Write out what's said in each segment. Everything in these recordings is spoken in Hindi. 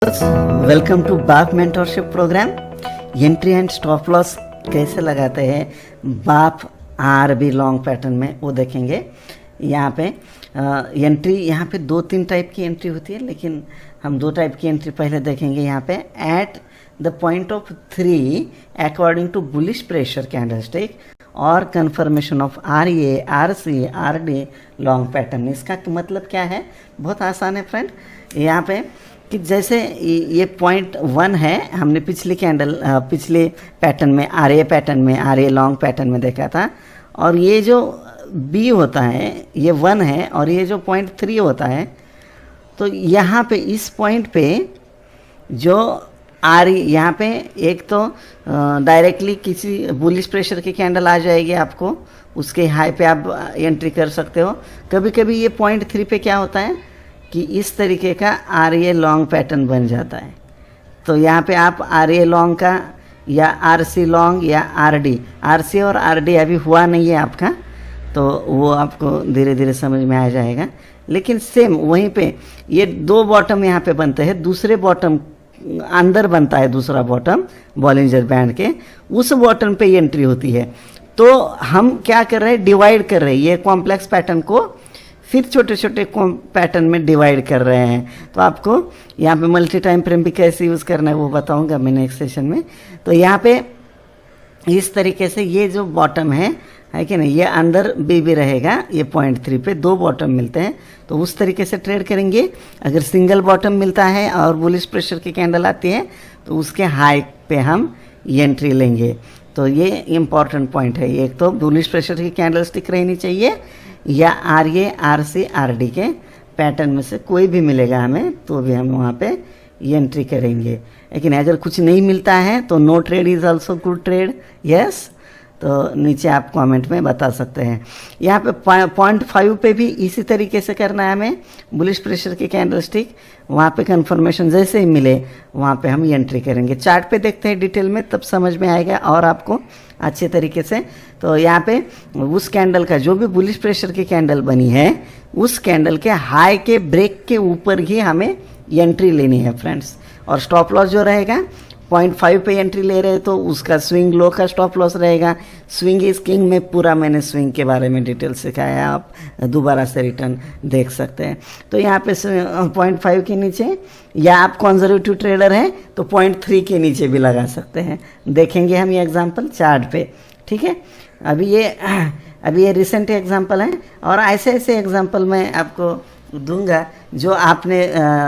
वेलकम टू बाप mentorship program. Entry and stop loss कैसे लगाते हैं बाप आरबी लॉन्ग पैटर्न में वो देखेंगे। यहाँ पे एंट्री यहाँ पे 2-3 टाइप की एंट्री होती है, लेकिन हम 2 टाइप की एंट्री पहले देखेंगे। यहाँ पे at the point of 3 according to bullish pressure candlestick और confirmation of RA, RC, RD long pattern. इसका मतलब क्या है? बहुत आसान है फ्रेंड। यहाँ पे कि जैसे ये पॉइंट 1 है, हमने पिछले पैटर्न में RA लॉन्ग पैटर्न में देखा था, और ये जो B होता है ये 1 है, और ये जो पॉइंट 3 होता है, तो यहाँ पे इस पॉइंट पे जो RE यहाँ पे एक तो डायरेक्टली किसी बुलिश प्रेशर की कैंडल आ जाएगी, आपको उसके हाई पे आप एंट्री कर सकते हो। कभी कभी ये पॉइंट 3 पे क्या होता है कि इस तरीके का RA लॉन्ग पैटर्न बन जाता है। तो यहाँ पे आप RA लॉन्ग का या RC लॉन्ग या RC और RD अभी हुआ नहीं है आपका, तो वो आपको धीरे धीरे समझ में आ जाएगा। लेकिन सेम वहीं पे ये 2 बॉटम यहाँ पे बनते हैं, दूसरे बॉटम अंदर बनता है, दूसरा बॉटम बॉलिंजर बैंड के उस बॉटम पे एंट्री होती है। तो हम क्या कर रहे हैं, डिवाइड कर रहे हैं ये कॉम्प्लेक्स पैटर्न को, फिर छोटे छोटे पैटर्न में डिवाइड कर रहे हैं। तो आपको यहाँ पे मल्टी टाइम फ्रेम भी कैसे यूज़ करना है वो बताऊंगा मैं नेक्स्ट सेशन में। तो यहाँ पे इस तरीके से ये जो बॉटम है कि नहीं, ये अंदर भी रहेगा। ये पॉइंट 3 पे 2 बॉटम मिलते हैं, तो उस तरीके से ट्रेड करेंगे। अगर सिंगल बॉटम मिलता है और बुलिश प्रेशर की कैंडल आती है तो उसके हाई पे हम एंट्री लेंगे। तो ये इम्पॉर्टेंट पॉइंट है। एक तो बुलिश प्रेशर की कैंडल स्टिक रहनी चाहिए, या RA, RC, RD के पैटर्न में से कोई भी मिलेगा हमें, तो भी हम वहाँ पे एंट्री करेंगे। लेकिन अगर कुछ नहीं मिलता है तो no trade is also good trade. Yes, तो नीचे आप कमेंट में बता सकते हैं। यहाँ पे 0.5 पे भी इसी तरीके से करना है हमें, बुलिश प्रेशर की कैंडल स्टिक। वहाँ पे कंफर्मेशन जैसे ही मिले वहाँ पे हम एंट्री करेंगे। चार्ट पे देखते हैं डिटेल में, तब समझ में आएगा और आपको अच्छे तरीके से। तो यहाँ पे उस कैंडल का जो भी बुलिश प्रेशर की कैंडल बनी है, उस कैंडल के हाई के ब्रेक के ऊपर ही हमें एंट्री लेनी है फ्रेंड्स। और स्टॉप लॉस जो रहेगा 0.5 पे एंट्री ले रहे हैं तो उसका स्विंग लो का स्टॉप लॉस रहेगा। स्विंग इज किंग में पूरा मैंने स्विंग के बारे में डिटेल सिखाया है, आप दोबारा से रिटर्न देख सकते हैं। तो यहाँ पे 0.5 के नीचे, या आप कंजर्वेटिव ट्रेडर हैं तो 0.3 के नीचे भी लगा सकते हैं। देखेंगे हम ये एग्जांपल चार्ट पे, ठीक है। अभी ये रिसेंट एग्जांपल है, और ऐसे ऐसे एग्जांपल मैं आपको दूंगा जो आपने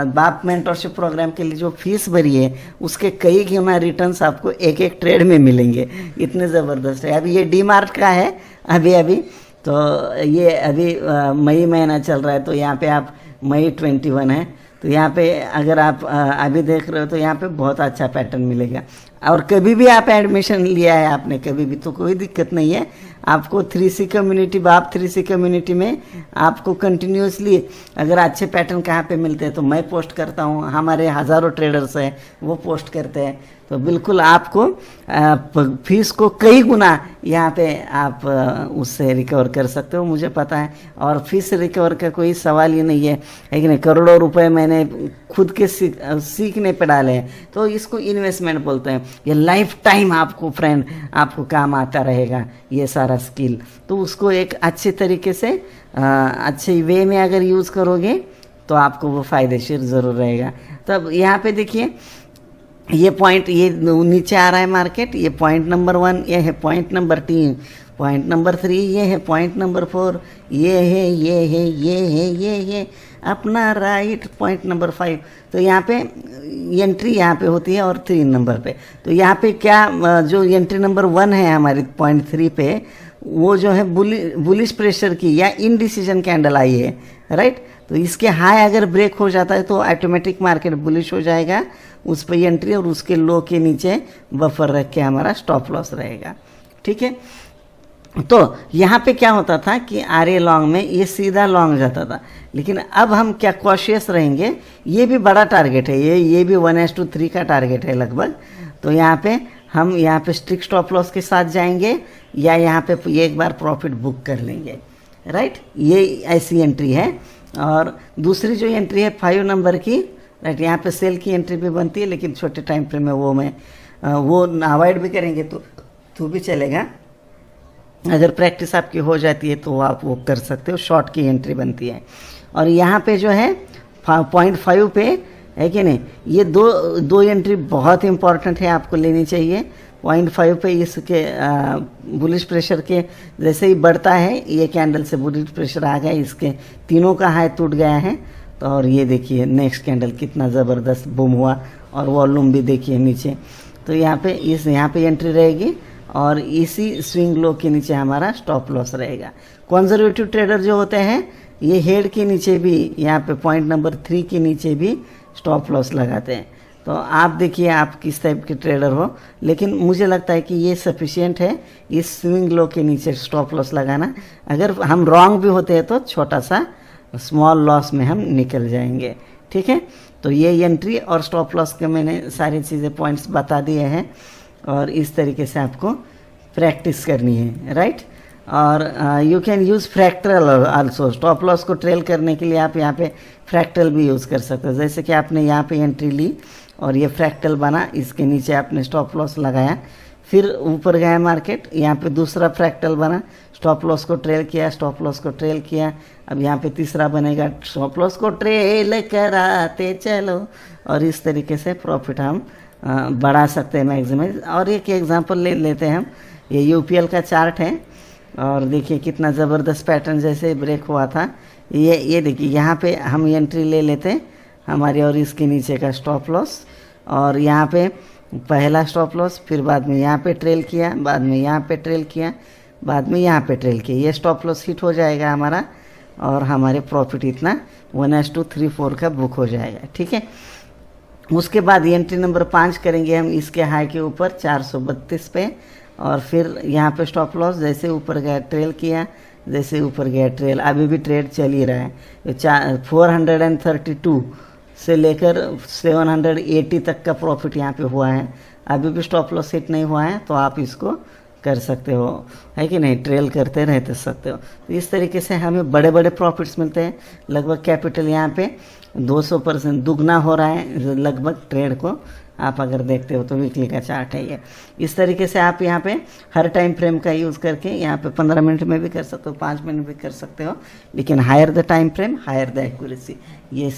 बाप मेंटरशिप प्रोग्राम के लिए जो फीस भरी है उसके कई गुना रिटर्न्स आपको एक एक ट्रेड में मिलेंगे। इतने ज़बरदस्त है। अभी ये डीमार्ट का है अभी तो ये अभी मई महीना चल रहा है, तो यहाँ पे आप मई 21 है, तो यहाँ पे अगर आप अभी देख रहे हो तो यहाँ पे बहुत अच्छा पैटर्न मिलेगा। और कभी भी आप एडमिशन लिया है आपने कभी भी, तो कोई दिक्कत नहीं है। आपको 3C कम्युनिटी, बाप 3C कम्युनिटी में आपको कंटिन्यूसली अगर अच्छे पैटर्न कहाँ पे मिलते हैं तो मैं पोस्ट करता हूँ, हमारे हज़ारों ट्रेडर्स हैं वो पोस्ट करते हैं। तो बिल्कुल आपको फीस को कई गुना यहाँ पे आप उससे रिकवर कर सकते हो, मुझे पता है। और फीस रिकवर का कोई सवाल ही नहीं है कि नहीं। करोड़ों रुपए मैंने खुद के सीखने पे डाले हैं, तो इसको इन्वेस्टमेंट बोलते हैं। ये लाइफ टाइम आपको फ्रेंड आपको काम आता रहेगा ये सारा स्किल। तो उसको एक अच्छे तरीके से अच्छे वे में अगर यूज़ करोगे तो आपको वो फ़ायदेशीर ज़रूर रहेगा। तब यहाँ पे देखिए ये पॉइंट, ये नीचे आ रहा है मार्केट, ये पॉइंट नंबर 1 ये है, पॉइंट नंबर 3, पॉइंट नंबर 3 ये है, पॉइंट नंबर 4 ये है, ये अपना राइट पॉइंट नंबर 5। तो यहाँ पे एंट्री यहाँ पे होती है और 3 नंबर पे। तो यहाँ पे क्या जो एंट्री नंबर 1 है हमारी पॉइंट 3 पे, वो जो है बुलिश प्रेशर की या इनडिसीजन कैंडल आई है, राइट। तो इसके हाई अगर ब्रेक हो जाता है तो ऑटोमेटिक मार्केट बुलिश हो जाएगा, उस पर एंट्री, और उसके लो के नीचे बफर रख के हमारा स्टॉप लॉस रहेगा, ठीक है। तो यहाँ पे क्या होता था कि RA लॉन्ग में ये सीधा लॉन्ग जाता था, लेकिन अब हम क्या कॉशियस रहेंगे। ये भी बड़ा टारगेट है, ये भी 1:3 का टारगेट है लगभग। तो यहाँ पे हम यहाँ पे स्ट्रिक्ट स्टॉप लॉस के साथ जाएंगे, या यहाँ पे एक बार प्रॉफिट बुक कर लेंगे, राइट। ये ऐसी एंट्री है। और दूसरी जो एंट्री है 5 नंबर की, राइट। यहाँ पे सेल की एंट्री भी बनती है, लेकिन छोटे टाइम फ्रेम में वो अवॉइड भी करेंगे तो भी चलेगा। अगर प्रैक्टिस आपकी हो जाती है तो आप वो कर सकते हो, शॉर्ट की एंट्री बनती है। और यहाँ पे जो है 0.5 पे है कि नहीं, ये दो एंट्री बहुत इंपॉर्टेंट है, आपको लेनी चाहिए। 0.5 पे इसके बुलिश प्रेशर के जैसे ही बढ़ता है, ये कैंडल से बुलिश प्रेशर आ गया, इसके तीनों का हाई टूट गया है। तो और ये देखिए नेक्स्ट कैंडल कितना ज़बरदस्त बूम हुआ, और वॉल्यूम भी देखिए नीचे। तो यहाँ पे एंट्री रहेगी, और इसी स्विंग लो के नीचे हमारा स्टॉप लॉस रहेगा। कंजर्वेटिव ट्रेडर जो होते हैं, ये हेड के नीचे भी, यहाँ पे पॉइंट नंबर 3 के नीचे भी स्टॉप लॉस लगाते हैं। तो आप देखिए आप किस टाइप के ट्रेडर हो, लेकिन मुझे लगता है कि ये सफिशिएंट है इस स्विंग लो के नीचे स्टॉप लॉस लगाना। अगर हम रॉन्ग भी होते हैं तो छोटा सा स्मॉल लॉस में हम निकल जाएंगे, ठीक है। तो ये एंट्री और स्टॉप लॉस के मैंने सारी चीज़ें पॉइंट्स बता दिए हैं, और इस तरीके से आपको प्रैक्टिस करनी है, राइट। और you can use fractal also. Stop loss को ट्रेल करने के लिए आप यहाँ पे फ्रैक्टल भी यूज़ कर सकते हो। जैसे कि आपने यहाँ पे एंट्री ली और ये फ्रैक्टल बना, इसके नीचे आपने स्टॉप लॉस लगाया, फिर ऊपर गया मार्केट, यहाँ पे दूसरा फ्रैक्टल बना, स्टॉप लॉस को ट्रेल किया, स्टॉप लॉस को ट्रेल किया, अब यहाँ पे तीसरा बनेगा, स्टॉप लॉस को ट्रेल कराते चलो, और इस तरीके से प्रॉफिट हम बढ़ा सकते हैं, मैक्सिमाइज। और एक एग्जांपल ले लेते हैं हम, ये यूपीएल का चार्ट है, और देखिए कितना ज़बरदस्त पैटर्न जैसे ब्रेक हुआ था। ये देखिए यहाँ पे हम एंट्री ले लेते हैं हमारे, और इसके नीचे का स्टॉप लॉस, और यहाँ पे पहला स्टॉप लॉस, फिर बाद में यहाँ पे ट्रेल किया, बाद में यहाँ पे ट्रेल किया, बाद में यहाँ पे ट्रेल किया, ये स्टॉप लॉस हिट हो जाएगा हमारा, और हमारे प्रॉफिट इतना 1:3-4 का बुक हो जाएगा, ठीक है। उसके बाद एंट्री नंबर 5 करेंगे हम इसके हाई के ऊपर 432 पे, और फिर यहाँ पे स्टॉप लॉस, जैसे ऊपर गया ट्रेल किया, जैसे ऊपर गया ट्रेल, अभी भी ट्रेड चल ही रहा है। 432 से लेकर 780 तक का प्रॉफिट यहाँ पे हुआ है, अभी भी स्टॉप लॉस हिट नहीं हुआ है, तो आप इसको कर सकते हो, है कि नहीं, ट्रेल करते रहते सकते हो। तो इस तरीके से हमें बड़े बड़े प्रॉफिट्स मिलते हैं। लगभग कैपिटल यहाँ पे 200% दुगना हो रहा है लगभग ट्रेड को, आप अगर देखते हो तो वीकली का चार्ट है ये। इस तरीके से आप यहाँ पे हर टाइम फ्रेम का यूज़ करके यहाँ पे 15 मिनट में भी कर सकते हो, 5 मिनट भी कर सकते हो, लेकिन higher the time frame higher the accuracy, ये